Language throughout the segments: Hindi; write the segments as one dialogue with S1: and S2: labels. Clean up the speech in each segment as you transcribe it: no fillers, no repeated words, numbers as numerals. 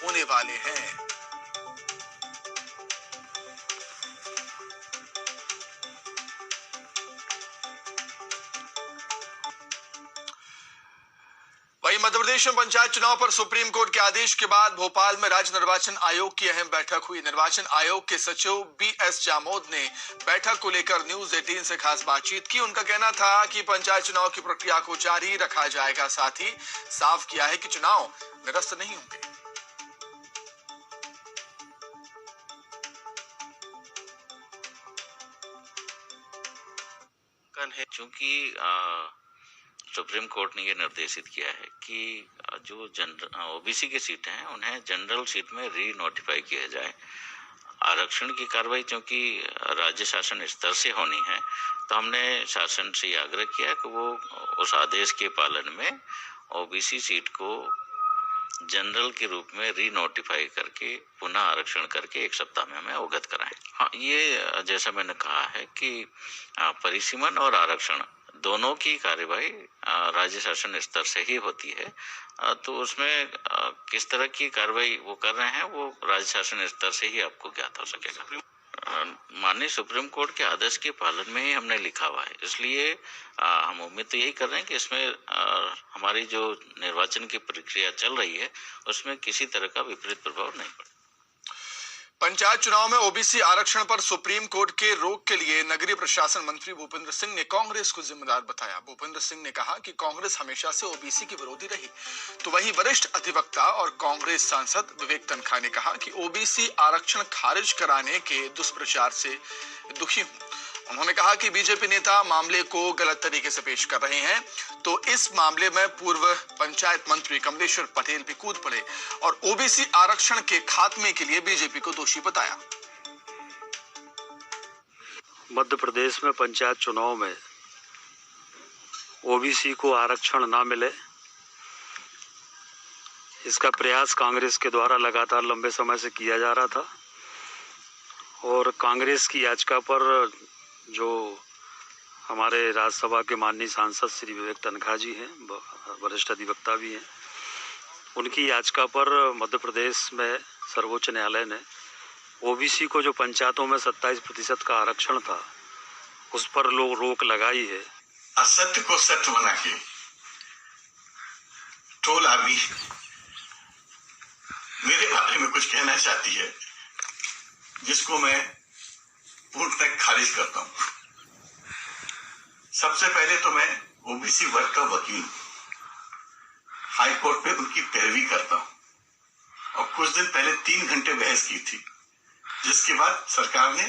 S1: होने वाले हैं। वहीं मध्य प्रदेश में पंचायत चुनाव पर सुप्रीम कोर्ट के आदेश के बाद भोपाल में राज्य निर्वाचन आयोग की अहम बैठक हुई। निर्वाचन आयोग के सचिव BS जामोद ने बैठक को लेकर न्यूज 18 से खास बातचीत की। उनका कहना था कि पंचायत चुनाव की प्रक्रिया को जारी रखा जाएगा, साथ ही साफ किया है कि चुनाव निरस्त नहीं होंगे।
S2: चूंकि सुप्रीम कोर्ट ने यह निर्देशित किया है कि जो ओबीसी की सीटें हैं उन्हें जनरल सीट में री नोटिफाई किया जाए। आरक्षण की कार्रवाई चूंकि राज्य शासन स्तर से होनी है, तो हमने शासन से आग्रह किया कि वो उस आदेश के पालन में ओबीसी सीट को जनरल के रूप में री नोटिफाई करके पुनः आरक्षण करके 1 सप्ताह में हमें अवगत कराएं। हाँ, ये जैसा मैंने कहा है कि परिसीमन और आरक्षण दोनों की कार्यवाही राज्य शासन स्तर से ही होती है, तो उसमें किस तरह की कार्रवाई वो कर रहे हैं वो राज्य शासन स्तर से ही आपको ज्ञात हो सकेगा। माननीय सुप्रीम कोर्ट के आदेश के पालन में ही हमने लिखा हुआ है, इसलिए हम उम्मीद तो यही कर रहे हैं कि इसमें हमारी जो निर्वाचन की प्रक्रिया चल रही है उसमें किसी तरह का विपरीत प्रभाव नहीं पड़े।
S1: पंचायत चुनाव में ओबीसी आरक्षण पर सुप्रीम कोर्ट के रोक के लिए नगरीय प्रशासन मंत्री भूपेंद्र सिंह ने कांग्रेस को जिम्मेदार बताया। भूपेंद्र सिंह ने कहा कि कांग्रेस हमेशा से ओबीसी की विरोधी रही। तो वहीं वरिष्ठ अधिवक्ता और कांग्रेस सांसद विवेक तनखा ने कहा कि ओबीसी आरक्षण खारिज कराने के दुष्प्रचार से दुखी हूं। उन्होंने कहा कि बीजेपी नेता मामले को गलत तरीके से पेश कर रहे हैं, तो इस मामले में पूर्व पंचायत मंत्री कमलेश्वर पटेल भी कूद पड़े और ओबीसी आरक्षण के खात्मे के लिए बीजेपी को दोषी बताया।
S3: मध्य प्रदेश में पंचायत चुनाव में ओबीसी को आरक्षण ना मिले, इसका प्रयास कांग्रेस के द्वारा लगातार लंबे समय से किया जा रहा था और कांग्रेस की याचिका पर जो हमारे राज्यसभा के माननीय सांसद श्री विवेक तनखा जी हैं, वरिष्ठ अधिवक्ता भी हैं, उनकी याचिका पर मध्य प्रदेश में सर्वोच्च न्यायालय ने ओबीसी को जो पंचायतों में 27% का आरक्षण था उस पर रोक लगाई है।
S4: असत्य को सत्य बना के टोला भी मेरे बारे में कुछ कहना चाहती है, जिसको मैं पूर्णतः खारिज करता हूं। सबसे पहले तो मैं ओबीसी वर्ग का वकील हूं, हाई कोर्ट में उनकी पैरवी करता हूं और कुछ दिन पहले 3 घंटे बहस की थी, जिसके बाद सरकार ने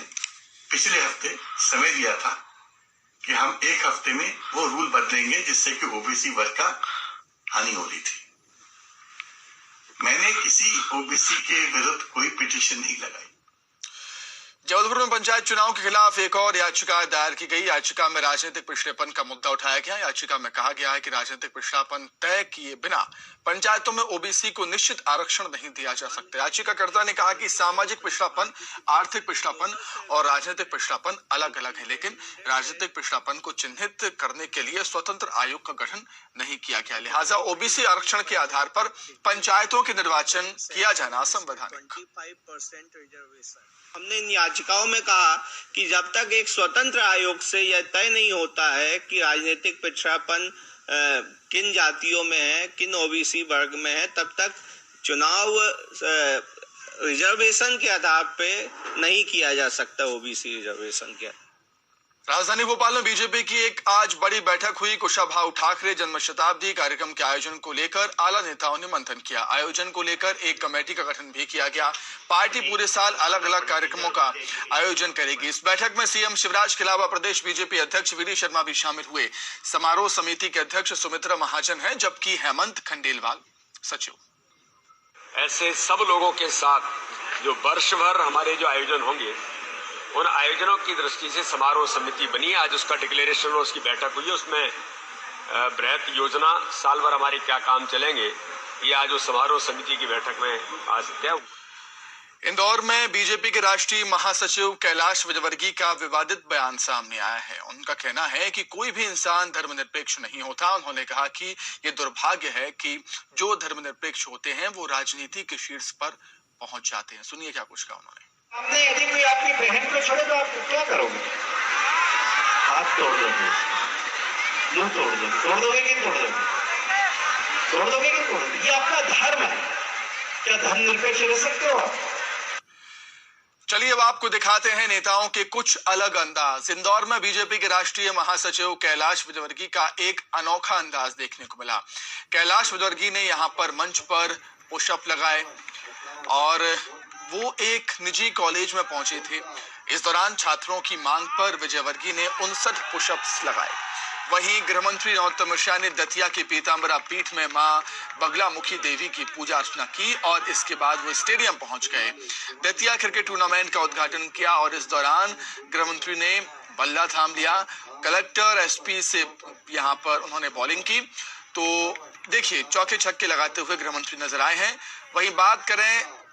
S4: पिछले हफ्ते समय दिया था कि हम 1 हफ्ते में वो रूल बदलेंगे जिससे कि ओबीसी वर्ग का हानि हो रही थी। मैंने किसी ओबीसी के विरुद्ध कोई पिटीशन नहीं लगाई।
S1: जबलपुर में पंचायत चुनाव के खिलाफ एक और याचिका दायर की गई। याचिका में राजनीतिक पिछड़ेपन का मुद्दा उठाया गया। याचिका में कहा गया है कि राजनीतिक पिछड़ापन तय किए बिना पंचायतों में ओबीसी को निश्चित आरक्षण नहीं दिया जा सकता। याचिकाकर्ता ने कहा कि सामाजिक पिछड़ापन, आर्थिक पिछड़ापन और राजनीतिक पिछड़ापन अलग अलग है, लेकिन राजनीतिक पिछड़ापन को चिन्हित करने के लिए स्वतंत्र आयोग का गठन नहीं किया गया, लिहाजा ओबीसी आरक्षण के आधार पर पंचायतों के निर्वाचन किया जाना असंवैधानिक।
S5: 25% रिजर्वेशन हमने इन याचिकाओं में कहा कि जब तक एक स्वतंत्र आयोग से यह तय नहीं होता है कि राजनीतिक पिछड़ापन किन जातियों में है, किन ओबीसी वर्ग में है, तब तक चुनाव रिजर्वेशन के आधार पे नहीं किया जा सकता। ओबीसी रिजर्वेशन के
S1: राजधानी भोपाल में बीजेपी की एक आज बड़ी बैठक हुई। कुशाभाऊ ठाकरे जन्म शताब्दी कार्यक्रम के आयोजन को लेकर आला नेताओं ने मंथन किया। आयोजन को लेकर एक कमेटी का गठन भी किया गया। पार्टी पूरे साल अलग अलग कार्यक्रमों का आयोजन करेगी। इस बैठक में सीएम शिवराज के अलावा प्रदेश बीजेपी अध्यक्ष वीडी शर्मा भी शामिल हुए। समारोह समिति के अध्यक्ष सुमित्रा महाजन है, जबकि हेमंत खंडेलवाल सचिव।
S6: ऐसे सब लोगों के साथ जो वर्ष भर हमारे जो आयोजन होंगे, उन आयोजनों की दृष्टि से समारोह समिति बनी है। आज उसका डिक्लेरेशन और उसकी बैठक हुई है। उसमें बृहत योजना साल भर हमारे क्या काम चलेंगे, ये आज उस समारोह समिति की बैठक में आज तय हुआ।
S1: इंदौर में बीजेपी के राष्ट्रीय महासचिव कैलाश विजयवर्गीय का विवादित बयान सामने आया है। उनका कहना है कि कोई भी इंसान धर्मनिरपेक्ष नहीं होता। उन्होंने कहा कि ये दुर्भाग्य है कि जो धर्मनिरपेक्ष होते हैं वो राजनीति के शीर्ष पर पहुंच जाते हैं। सुनिए क्या कुछ कहा उन्होंने।
S7: आपने यदि कोई आपकी बहन को छोड़े तो आप क्या करोगे? हाथ तोड़ दोगे, मुंह तोड़ दोगे, तोड़ दोगे कि तोड़ दोगे? तोड़ दोगे कि तोड़ दोगे? ये आपका धर्म है। क्या धर्मनिरपेक्ष रह सकते हो आप?
S1: चलिए अब आपको दिखाते हैं नेताओं के कुछ अलग अंदाज। इंदौर में बीजेपी के राष्ट्रीय महासचिव कैलाश विजयवर्गीय का एक अनोखा अंदाज देखने को मिला। कैलाश विजयवर्गीय ने यहां पर मंच पर पुशअप लगाए और वो एक निजी कॉलेज में पहुंचे थे। इस दौरान छात्रों की मांग पर विजयवर्गीय ने 59 पुशअप्स लगाए। वहीं गृहमंत्री नरोत्तम मिश्रा ने दतिया की पीतांबरा पीठ में मां बगलामुखी देवी की पूजा अर्चना की और इसके बाद वो स्टेडियम पहुंच गए। दतिया क्रिकेट टूर्नामेंट का उद्घाटन किया और इस दौरान गृहमंत्री ने बल्ला थाम लिया। कलेक्टर एसपी से यहां पर उन्होंने बॉलिंग की। तो देखिए चौके छक्के लगाते हुए गृहमंत्री नजर आए हैं। वहीं बात करें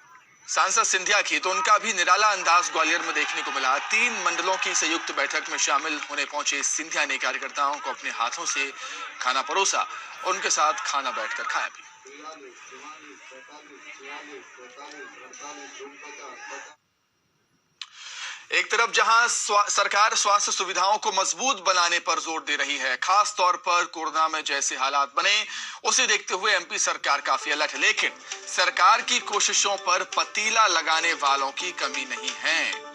S1: सांसद सिंधिया की तो उनका भी निराला अंदाज ग्वालियर में देखने को मिला। 3 मंडलों की संयुक्त बैठक में शामिल होने पहुंचे सिंधिया ने कार्यकर्ताओं को अपने हाथों से खाना परोसा और उनके साथ खाना बैठकर खाया भी। एक तरफ जहां सरकार स्वास्थ्य सुविधाओं को मजबूत बनाने पर जोर दे रही है, खास तौर पर कोरोना में जैसे हालात बने उसे देखते हुए एमपी सरकार काफी अलर्ट है, लेकिन सरकार की कोशिशों पर पतीला लगाने वालों की कमी नहीं है।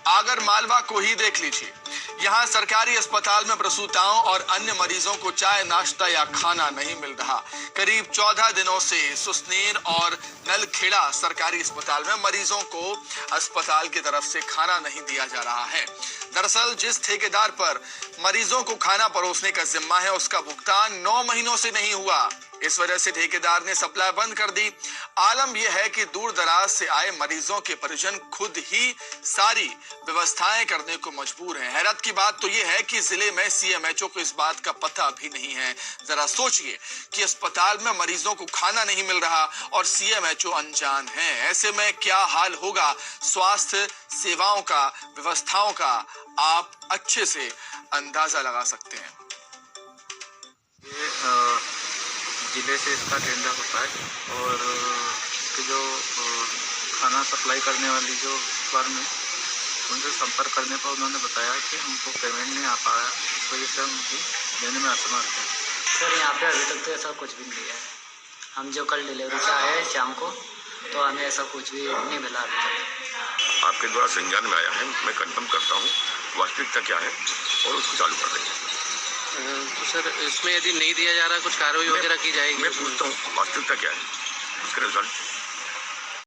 S1: आगर मालवा को ही देख लीजिए। यहाँ सरकारी अस्पताल में प्रसूताओं और अन्य मरीजों को चाय नाश्ता या खाना नहीं मिल रहा। करीब 14 दिनों से सुसनेर और नलखेड़ा सरकारी अस्पताल में मरीजों को अस्पताल की तरफ से खाना नहीं दिया जा रहा है। दरअसल जिस ठेकेदार पर मरीजों को खाना परोसने का जिम्मा है उसका भुगतान 9 महीनों से नहीं हुआ। इस वजह से ठेकेदार ने सप्लाई बंद कर दी। आलम यह है कि दूर दराज से आए मरीजों के परिजन खुद ही सारी व्यवस्थाएं करने को मजबूर हैं। हैरत की बात तो यह है कि जिले में सीएमएचओ को इस बात का पता भी नहीं है। जरा सोचिए कि अस्पताल में मरीजों को खाना नहीं मिल रहा और सीएमएचओ अनजान है। ऐसे में क्या हाल होगा स्वास्थ्य सेवाओं का, व्यवस्थाओं का, आप अच्छे से अंदाजा लगा सकते हैं।
S8: जिले से इसका टेंडर होता है और इसके जो खाना सप्लाई करने वाली जो फर्म है उनसे संपर्क करने पर उन्होंने बताया कि हमको पेमेंट नहीं आ पाया, इस वजह से हम उनकी देने में असमर्थ हैं।
S9: सर यहाँ पे अभी तक तो ऐसा कुछ भी नहीं है। हम जो कल डिलीवरी से आए हैं शाम को तो हमें ऐसा कुछ भी नहीं मिला अभी तक।
S10: आपके द्वारा संज्ञान में आया है, मैं कंफर्म करता हूँ वास्तविकता क्या है और उसको चालू कर देंगे।
S8: तो सर इसमें यदि नहीं दिया जा रहा कुछ कार्रवाई वगैरह की जाएगी?
S10: मैं पूछता हूँ वास्तविकता क्या है, उसके रिजल्ट